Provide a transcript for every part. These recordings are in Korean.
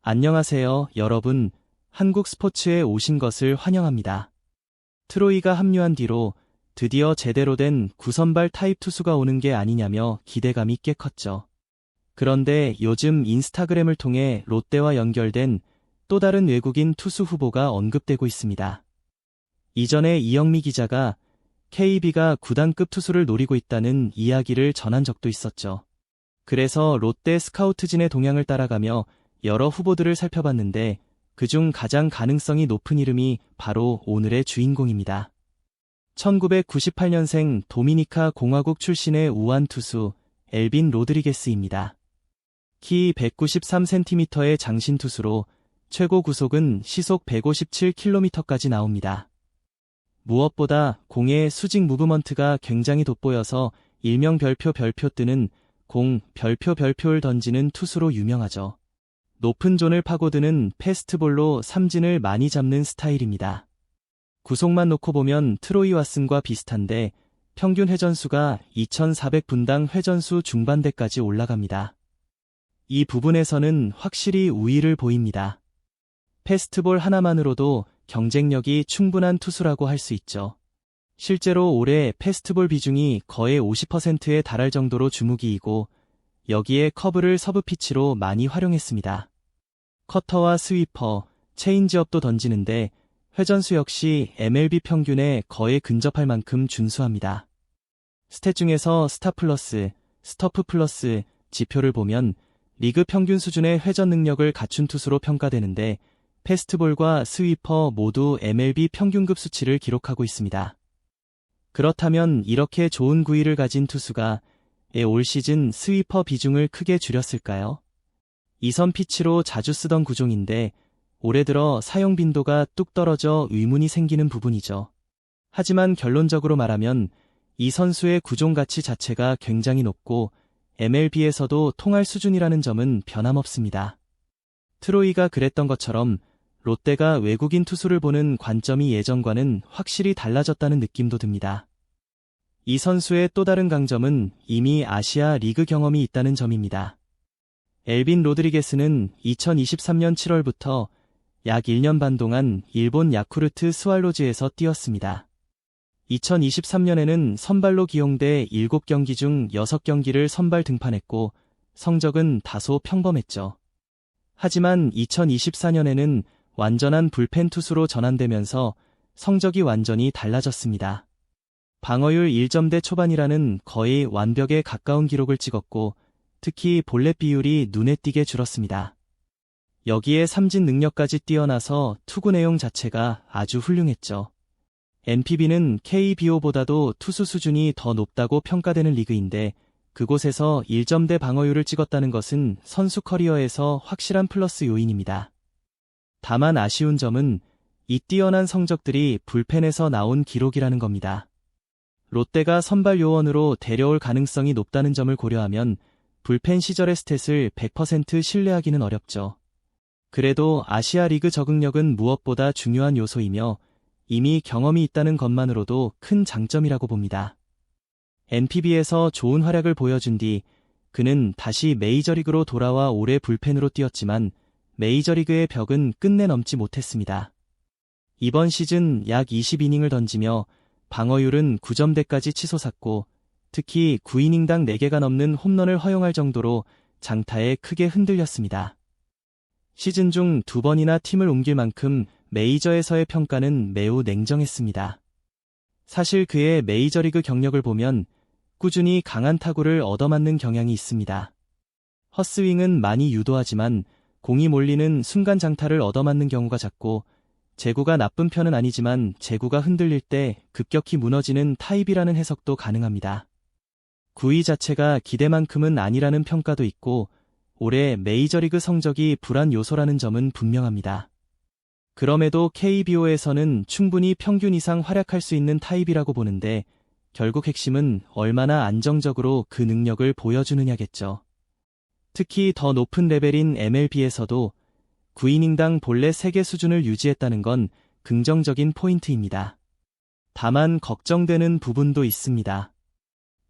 안녕하세요, 여러분. 한국 스포츠에 오신 것을 환영합니다. 트로이가 합류한 뒤로 드디어 제대로 된 구선발 타입 투수가 오는 게 아니냐며 기대감이 꽤 컸죠. 그런데 요즘 인스타그램을 통해 롯데와 연결된 또 다른 외국인 투수 후보가 언급되고 있습니다. 이전에 이영미 기자가 KB가 구단급 투수를 노리고 있다는 이야기를 전한 적도 있었죠. 그래서 롯데 스카우트진의 동향을 따라가며 여러 후보들을 살펴봤는데 그중 가장 가능성이 높은 이름이 바로 오늘의 주인공입니다. 1998년생 도미니카 공화국 출신의 우완 투수 엘빈 로드리게스입니다. 키 193cm의 장신 투수로 최고 구속은 시속 157km까지 나옵니다. 무엇보다 공의 수직 무브먼트가 굉장히 돋보여서 일명 별표 뜨는 공 별표를 던지는 투수로 유명하죠. 높은 존을 파고드는 패스트볼로 삼진을 많이 잡는 스타일입니다. 구속만 놓고 보면 트로이 왓슨과 비슷한데 평균 회전수가 2,400분당 회전수 중반대까지 올라갑니다. 이 부분에서는 확실히 우위를 보입니다. 패스트볼 하나만으로도 경쟁력이 충분한 투수라고 할 수 있죠. 실제로 올해 패스트볼 비중이 거의 50%에 달할 정도로 주무기이고 여기에 커브를 서브 피치로 많이 활용했습니다. 커터와 스위퍼, 체인지업도 던지는데 회전수 역시 MLB 평균에 거의 근접할 만큼 준수합니다. 스탯 중에서 스타 플러스, 스터프 플러스 지표를 보면 리그 평균 수준의 회전 능력을 갖춘 투수로 평가되는데 패스트볼과 스위퍼 모두 MLB 평균급 수치를 기록하고 있습니다. 그렇다면 이렇게 좋은 구위를 가진 투수가 올 시즌 스위퍼 비중을 크게 줄였을까요? 2선 피치로 자주 쓰던 구종인데 올해 들어 사용 빈도가 뚝 떨어져 의문이 생기는 부분이죠. 하지만 결론적으로 말하면 이 선수의 구종 가치 자체가 굉장히 높고 MLB에서도 통할 수준이라는 점은 변함없습니다. 트로이가 그랬던 것처럼 롯데가 외국인 투수를 보는 관점이 예전과는 확실히 달라졌다는 느낌도 듭니다. 이 선수의 또 다른 강점은 이미 아시아 리그 경험이 있다는 점입니다. 엘빈 로드리게스는 2023년 7월부터 약 1년 반 동안 일본 야쿠르트 스왈로즈에서 뛰었습니다. 2023년에는 선발로 기용돼 7경기 중 6경기를 선발 등판했고 성적은 다소 평범했죠. 하지만 2024년에는 완전한 불펜 투수로 전환되면서 성적이 완전히 달라졌습니다. 방어율 1점대 초반이라는 거의 완벽에 가까운 기록을 찍었고 특히 볼넷 비율이 눈에 띄게 줄었습니다. 여기에 삼진 능력까지 뛰어나서 투구 내용 자체가 아주 훌륭했죠. NPB는 KBO보다도 투수 수준이 더 높다고 평가되는 리그인데 그곳에서 1점대 방어율을 찍었다는 것은 선수 커리어에서 확실한 플러스 요인입니다. 다만 아쉬운 점은 이 뛰어난 성적들이 불펜에서 나온 기록이라는 겁니다. 롯데가 선발 요원으로 데려올 가능성이 높다는 점을 고려하면 불펜 시절의 스탯을 100% 신뢰하기는 어렵죠. 그래도 아시아 리그 적응력은 무엇보다 중요한 요소이며 이미 경험이 있다는 것만으로도 큰 장점이라고 봅니다. NPB에서 좋은 활약을 보여준 뒤 그는 다시 메이저리그로 돌아와 올해 불펜으로 뛰었지만 메이저리그의 벽은 끝내 넘지 못했습니다. 이번 시즌 약 20이닝을 던지며 방어율은 9점대까지 치솟았고 특히 9이닝당 4개가 넘는 홈런을 허용할 정도로 장타에 크게 흔들렸습니다. 시즌 중 2번이나 팀을 옮길 만큼 메이저에서의 평가는 매우 냉정했습니다. 사실 그의 메이저리그 경력을 보면 꾸준히 강한 타구를 얻어맞는 경향이 있습니다. 헛스윙은 많이 유도하지만 공이 몰리는 순간 장타를 얻어맞는 경우가 잦고 제구가 나쁜 편은 아니지만 제구가 흔들릴 때 급격히 무너지는 타입이라는 해석도 가능합니다. 구위 자체가 기대만큼은 아니라는 평가도 있고 올해 메이저리그 성적이 불안 요소라는 점은 분명합니다. 그럼에도 KBO에서는 충분히 평균 이상 활약할 수 있는 타입이라고 보는데 결국 핵심은 얼마나 안정적으로 그 능력을 보여주느냐겠죠. 특히 더 높은 레벨인 MLB에서도 9이닝당 볼넷 3개 수준을 유지했다는 건 긍정적인 포인트입니다. 다만 걱정되는 부분도 있습니다.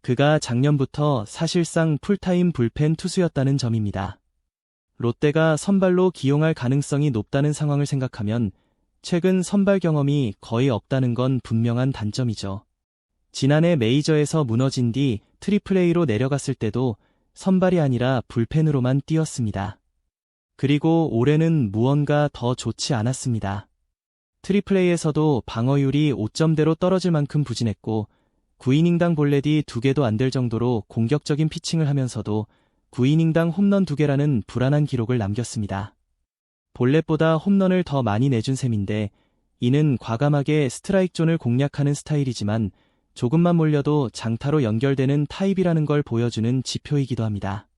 그가 작년부터 사실상 풀타임 불펜 투수였다는 점입니다. 롯데가 선발로 기용할 가능성이 높다는 상황을 생각하면 최근 선발 경험이 거의 없다는 건 분명한 단점이죠. 지난해 메이저에서 무너진 뒤 트리플A로 내려갔을 때도 선발이 아니라 불펜으로만 뛰었습니다. 그리고 올해는 무언가 더 좋지 않았습니다. 트리플A에서도 방어율이 5점대로 떨어질 만큼 부진했고 9이닝당 볼넷이 2개도 안 될 정도로 공격적인 피칭을 하면서도 9이닝당 홈런 2개라는 불안한 기록을 남겼습니다. 볼넷보다 홈런을 더 많이 내준 셈인데 이는 과감하게 스트라이크 존을 공략하는 스타일이지만 조금만 몰려도 장타로 연결되는 타입이라는 걸 보여주는 지표이기도 합니다.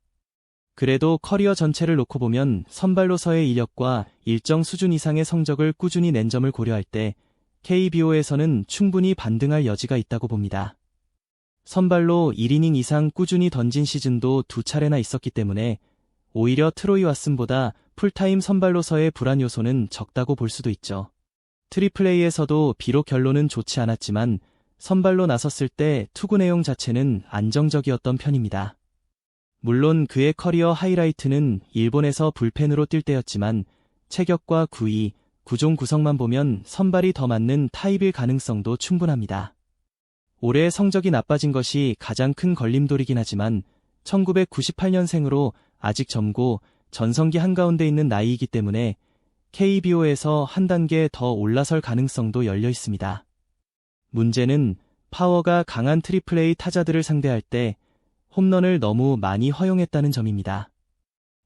그래도 커리어 전체를 놓고 보면 선발로서의 이력과 일정 수준 이상의 성적을 꾸준히 낸 점을 고려할 때 KBO에서는 충분히 반등할 여지가 있다고 봅니다. 선발로 1이닝 이상 꾸준히 던진 시즌도 2차례나 있었기 때문에 오히려 트로이 왓슨보다 풀타임 선발로서의 불안 요소는 적다고 볼 수도 있죠. 트리플A에서도 비록 결론은 좋지 않았지만 선발로 나섰을 때 투구 내용 자체는 안정적이었던 편입니다. 물론 그의 커리어 하이라이트는 일본에서 불펜으로 뛸 때였지만 체격과 구위, 구종 구성만 보면 선발이 더 맞는 타입일 가능성도 충분합니다. 올해 성적이 나빠진 것이 가장 큰 걸림돌이긴 하지만 1998년생으로 아직 젊고 전성기 한가운데 있는 나이이기 때문에 KBO에서 한 단계 더 올라설 가능성도 열려 있습니다. 문제는 파워가 강한 트리플A 타자들을 상대할 때 홈런을 너무 많이 허용했다는 점입니다.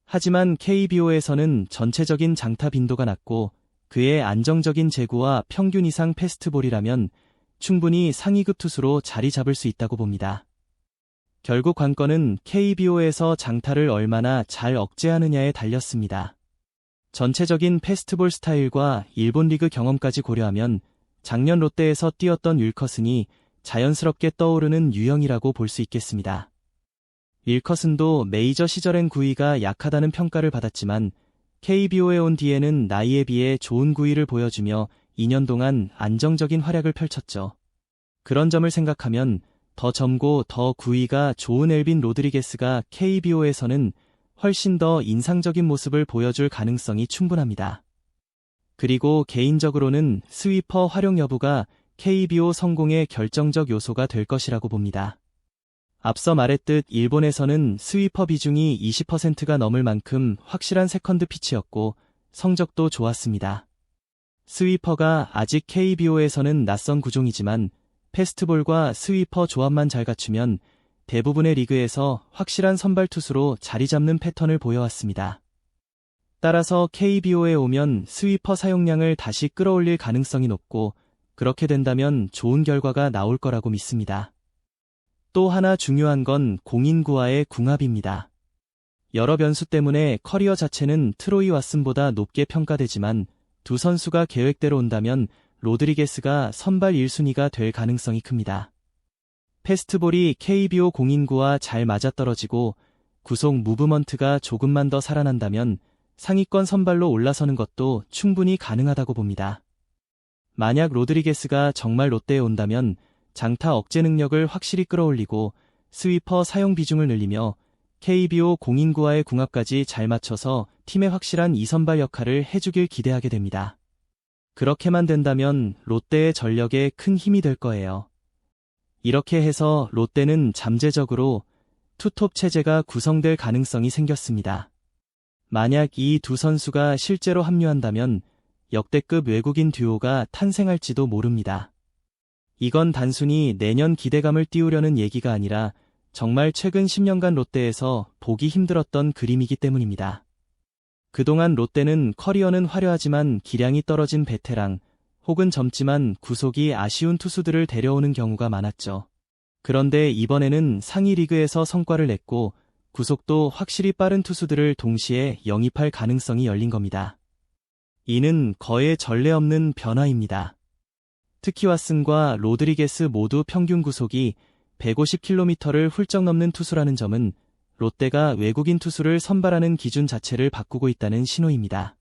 하지만 KBO에서는 전체적인 장타 빈도가 낮고 그의 안정적인 제구와 평균 이상 패스트볼이라면 충분히 상위급 투수로 자리 잡을 수 있다고 봅니다. 결국 관건은 KBO에서 장타를 얼마나 잘 억제하느냐에 달렸습니다. 전체적인 패스트볼 스타일과 일본 리그 경험까지 고려하면 작년 롯데에서 뛰었던 윌커슨이 자연스럽게 떠오르는 유형이라고 볼 수 있겠습니다. 윌커슨도 메이저 시절엔 구위가 약하다는 평가를 받았지만 KBO에 온 뒤에는 나이에 비해 좋은 구위를 보여주며 2년 동안 안정적인 활약을 펼쳤죠. 그런 점을 생각하면 더 젊고 더 구위가 좋은 엘빈 로드리게스가 KBO에서는 훨씬 더 인상적인 모습을 보여줄 가능성이 충분합니다. 그리고 개인적으로는 스위퍼 활용 여부가 KBO 성공의 결정적 요소가 될 것이라고 봅니다. 앞서 말했듯 일본에서는 스위퍼 비중이 20%가 넘을 만큼 확실한 세컨드 피치였고 성적도 좋았습니다. 스위퍼가 아직 KBO에서는 낯선 구종이지만 패스트볼과 스위퍼 조합만 잘 갖추면 대부분의 리그에서 확실한 선발 투수로 자리 잡는 패턴을 보여왔습니다. 따라서 KBO에 오면 스위퍼 사용량을 다시 끌어올릴 가능성이 높고 그렇게 된다면 좋은 결과가 나올 거라고 믿습니다. 또 하나 중요한 건 공인구와의 궁합입니다. 여러 변수 때문에 커리어 자체는 트로이 왓슨보다 높게 평가되지만 두 선수가 계획대로 온다면 로드리게스가 선발 1순위가 될 가능성이 큽니다. 패스트볼이 KBO 공인구와 잘 맞아떨어지고 구속 무브먼트가 조금만 더 살아난다면 상위권 선발로 올라서는 것도 충분히 가능하다고 봅니다. 만약 로드리게스가 정말 롯데에 온다면 장타 억제 능력을 확실히 끌어올리고 스위퍼 사용 비중을 늘리며 KBO 공인구와의 궁합까지 잘 맞춰서 팀의 확실한 2선발 역할을 해주길 기대하게 됩니다. 그렇게만 된다면 롯데의 전력에 큰 힘이 될 거예요. 이렇게 해서 롯데는 잠재적으로 투톱 체제가 구성될 가능성이 생겼습니다. 만약 이 두 선수가 실제로 합류한다면 역대급 외국인 듀오가 탄생할지도 모릅니다. 이건 단순히 내년 기대감을 띄우려는 얘기가 아니라 정말 최근 10년간 롯데에서 보기 힘들었던 그림이기 때문입니다. 그동안 롯데는 커리어는 화려하지만 기량이 떨어진 베테랑 혹은 젊지만 구속이 아쉬운 투수들을 데려오는 경우가 많았죠. 그런데 이번에는 상위 리그에서 성과를 냈고 구속도 확실히 빠른 투수들을 동시에 영입할 가능성이 열린 겁니다. 이는 거의 전례 없는 변화입니다. 특히 왓슨과 로드리게스 모두 평균 구속이 150km를 훌쩍 넘는 투수라는 점은 롯데가 외국인 투수를 선발하는 기준 자체를 바꾸고 있다는 신호입니다.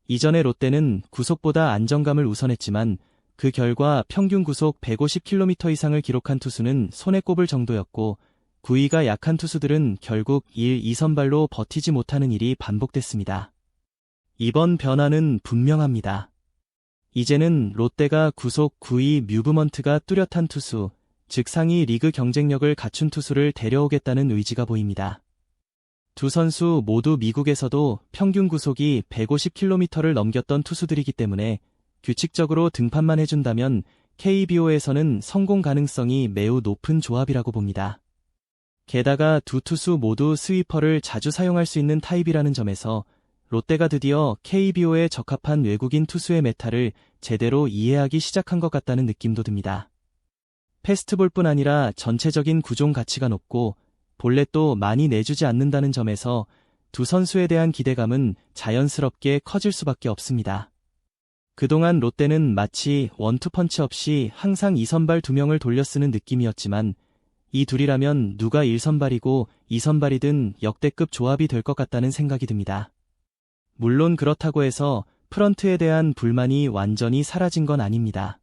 이전에 롯데는 구속보다 안정감을 우선했지만 그 결과 평균 구속 150km 이상을 기록한 투수는 손에 꼽을 정도였고 구위가 약한 투수들은 결국 1, 2선발로 버티지 못하는 일이 반복됐습니다. 이번 변화는 분명합니다. 이제는 롯데가 구속 9위 뮤브먼트가 뚜렷한 투수, 즉 상위 리그 경쟁력을 갖춘 투수를 데려오겠다는 의지가 보입니다. 두 선수 모두 미국에서도 평균 구속이 150km를 넘겼던 투수들이기 때문에 규칙적으로 등판만 해준다면 KBO에서는 성공 가능성이 매우 높은 조합이라고 봅니다. 게다가 두 투수 모두 스위퍼를 자주 사용할 수 있는 타입이라는 점에서 롯데가 드디어 KBO에 적합한 외국인 투수의 메타를 제대로 이해하기 시작한 것 같다는 느낌도 듭니다. 패스트볼뿐 아니라 전체적인 구종 가치가 높고 볼넷도 많이 내주지 않는다는 점에서 두 선수에 대한 기대감은 자연스럽게 커질 수밖에 없습니다. 그동안 롯데는 마치 원투펀치 없이 항상 2선발 2명을 돌려 쓰는 느낌이었지만 이 둘이라면 누가 1선발이고 2선발이든 역대급 조합이 될 것 같다는 생각이 듭니다. 물론 그렇다고 해서 프런트에 대한 불만이 완전히 사라진 건 아닙니다.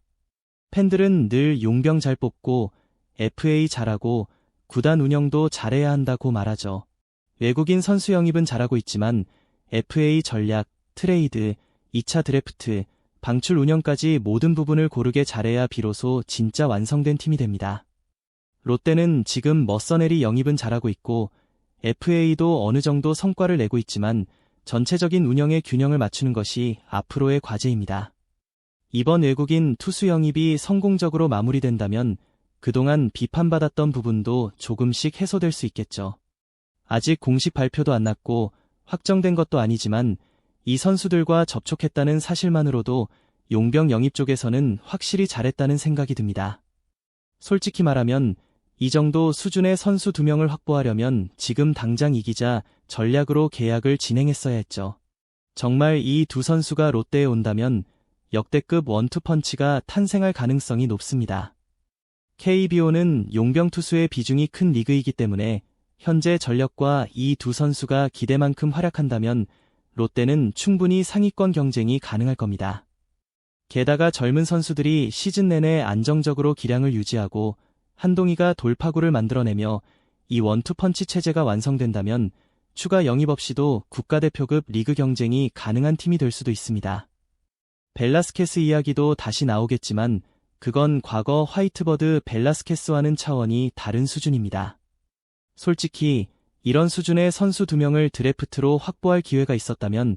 팬들은 늘 용병 잘 뽑고 FA 잘하고 구단 운영도 잘해야 한다고 말하죠. 외국인 선수 영입은 잘하고 있지만 FA 전략, 트레이드, 2차 드래프트, 방출 운영까지 모든 부분을 고르게 잘해야 비로소 진짜 완성된 팀이 됩니다. 롯데는 지금 머서네리 영입은 잘하고 있고 FA도 어느 정도 성과를 내고 있지만 전체적인 운영의 균형을 맞추는 것이 앞으로의 과제입니다. 이번 외국인 투수 영입이 성공적으로 마무리된다면 그동안 비판받았던 부분도 조금씩 해소될 수 있겠죠. 아직 공식 발표도 안 났고 확정된 것도 아니지만 이 선수들과 접촉했다는 사실만으로도 용병 영입 쪽에서는 확실히 잘했다는 생각이 듭니다. 솔직히 말하면 이 정도 수준의 선수 2명을 확보하려면 지금 당장 이기자 전략으로 계약을 진행했어야 했죠. 정말 이 두 선수가 롯데에 온다면 역대급 원투펀치가 탄생할 가능성이 높습니다. KBO는 용병 투수의 비중이 큰 리그이기 때문에 현재 전력과 이 두 선수가 기대만큼 활약한다면 롯데는 충분히 상위권 경쟁이 가능할 겁니다. 게다가 젊은 선수들이 시즌 내내 안정적으로 기량을 유지하고 한동희가 돌파구를 만들어내며 이 원투펀치 체제가 완성된다면 추가 영입 없이도 국가대표급 리그 경쟁이 가능한 팀이 될 수도 있습니다. 벨라스케스 이야기도 다시 나오겠지만 그건 과거 화이트버드 벨라스케스와는 차원이 다른 수준입니다. 솔직히 이런 수준의 선수 2명을 드래프트로 확보할 기회가 있었다면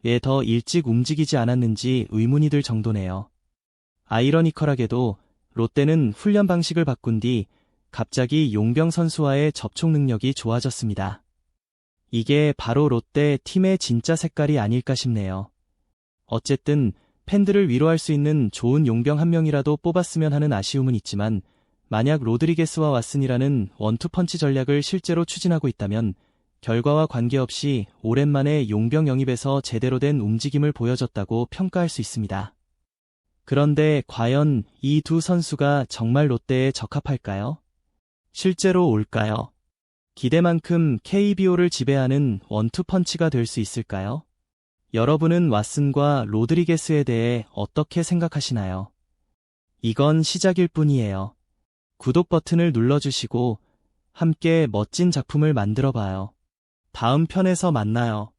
왜 더 일찍 움직이지 않았는지 의문이 들 정도네요. 아이러니컬하게도 롯데는 훈련 방식을 바꾼 뒤 갑자기 용병 선수와의 접촉 능력이 좋아졌습니다. 이게 바로 롯데 팀의 진짜 색깔이 아닐까 싶네요. 어쨌든 팬들을 위로할 수 있는 좋은 용병 한 명이라도 뽑았으면 하는 아쉬움은 있지만 만약 로드리게스와 왓슨이라는 원투펀치 전략을 실제로 추진하고 있다면 결과와 관계없이 오랜만에 용병 영입에서 제대로 된 움직임을 보여줬다고 평가할 수 있습니다. 그런데 과연 이 두 선수가 정말 롯데에 적합할까요? 실제로 올까요? 기대만큼 KBO를 지배하는 원투펀치가 될 수 있을까요? 여러분은 왓슨과 로드리게스에 대해 어떻게 생각하시나요? 이건 시작일 뿐이에요. 구독 버튼을 눌러주시고 함께 멋진 작품을 만들어봐요. 다음 편에서 만나요.